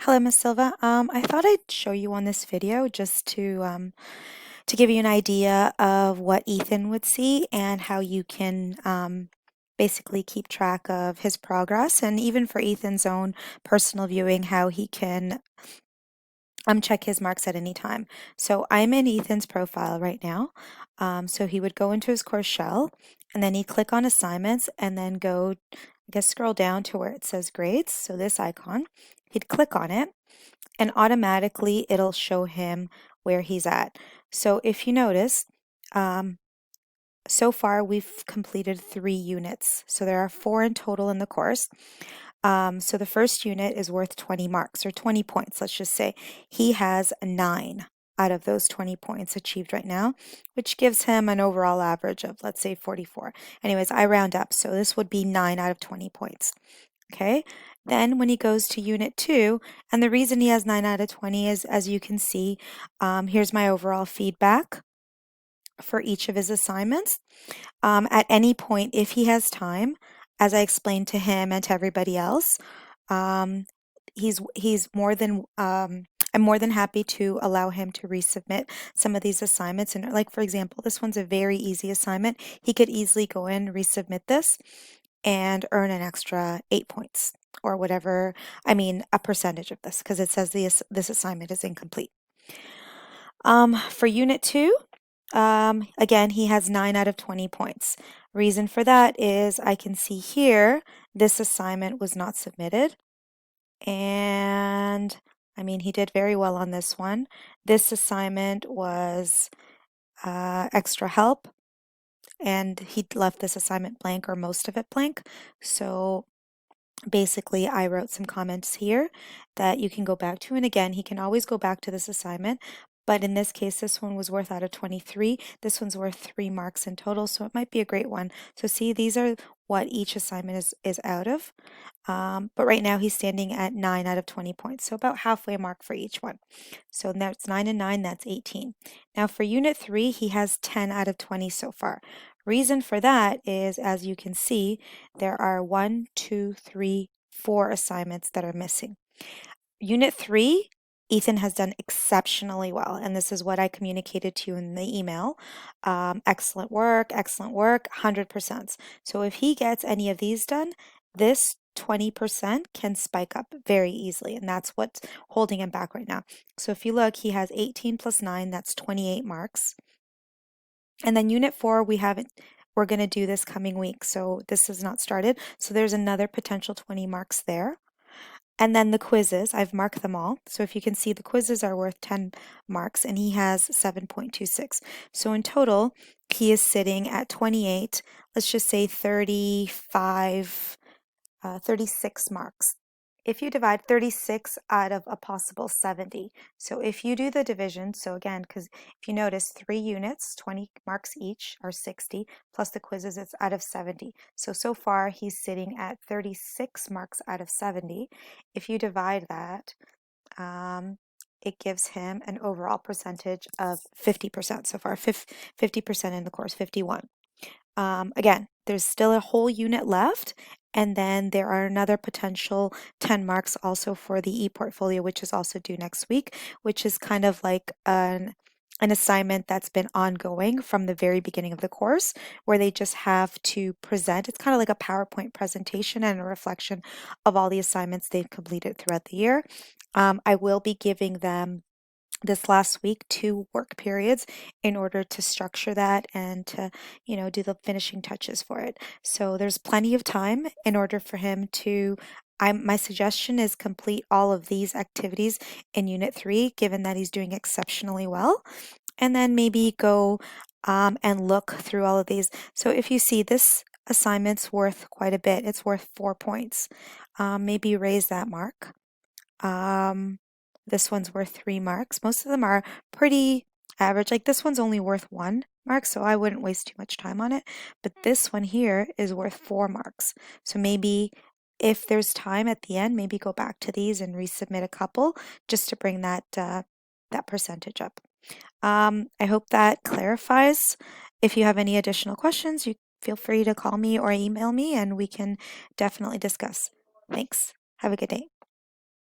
Hello, Miss Silva. I thought I'd show you on this video just to give you an idea of what Ethan would see and how you can basically keep track of his progress, and even for Ethan's own personal viewing, how he can check his marks at any time. So I'm in Ethan's profile right now. So he would go into his course shell, and then he'd click on assignments, and then go, I guess, scroll down to where it says grades. So this icon, he'd click on it, and automatically it'll show him where he's at. So if you notice, so far we've completed 3 units. So there are 4 in total in the course. So the first unit is worth 20 marks or 20 points, let's just say. He has 9 out of those 20 points achieved right now, which gives him an overall average of, let's say, 44. Anyways, I round up, so this would be 9 out of 20 points. Okay, then when he goes to Unit 2, and the reason he has 9 out of 20 is, as you can see, here's my overall feedback for each of his assignments. At any point, if he has time, as I explained to him and to everybody else, um, he's more than I'm more than happy to allow him to resubmit some of these assignments. And like, for example, this one's a very easy assignment. He could easily go in, resubmit this, and earn an extra 8 points or whatever. I mean, a percentage of this, because it says this assignment is incomplete. For Unit 2, again, he has 9 out of 20 points. Reason for that is I can see here this assignment was not submitted. And I mean, he did very well on this one. This assignment was extra help, and he left this assignment blank, or most of it blank. So basically, I wrote some comments here that you can go back to. And again, he can always go back to this assignment. But in this case, this one was worth out of 23. This one's worth 3 marks in total, so it might be a great one. So see, these are what each assignment is out of. But right now he's standing at 9 out of 20 points, so about halfway mark for each one. So that's 9 and 9, that's 18. Now for Unit 3, he has 10 out of 20 so far. Reason for that is, as you can see, there are 1, 2, 3, 4 assignments that are missing. Unit 3, Ethan has done exceptionally well, and this is what I communicated to you in the email. Excellent work, 100%. So if he gets any of these done, this 20% can spike up very easily, and that's what's holding him back right now. So if you look, he has 18 plus 9, that's 28 marks. And then Unit 4, we're going to do this coming week, so this has not started. So there's another potential 20 marks there. And then the quizzes, I've marked them all. So if you can see, the quizzes are worth 10 marks, and he has 7.26. So in total, he is sitting at 28, let's just say 35, 36 marks. If you divide 36 out of a possible 70, so if you do the division, so again, because if you notice, 3 units, 20 marks each, are 60, plus the quizzes, it's out of 70. So far, he's sitting at 36 marks out of 70. If you divide that, it gives him an overall percentage of 50% so far, 50% in the course, 51. Again, there's still a whole unit left, and then there are another potential 10 marks also for the Eportfolio, which is also due next week, which is kind of like an assignment that's been ongoing from the very beginning of the course, where they just have to present. It's kind of like a PowerPoint presentation and a reflection of all the assignments they've completed throughout the year. I will be giving them this last week 2 work periods in order to structure that and to, do the finishing touches for it. So there's plenty of time in order for him to, my suggestion is complete all of these activities in Unit 3, given that he's doing exceptionally well, and then maybe go and look through all of these. So if you see, this assignment's worth quite a bit. It's worth 4 points. Maybe raise that mark. This one's worth 3 marks. Most of them are pretty average. Like, this one's only worth 1 mark, so I wouldn't waste too much time on it. But this one here is worth 4 marks. So maybe if there's time at the end, maybe go back to these and resubmit a couple just to bring that that percentage up. I hope that clarifies. If you have any additional questions, you feel free to call me or email me, and we can definitely discuss. Thanks. Have a good day.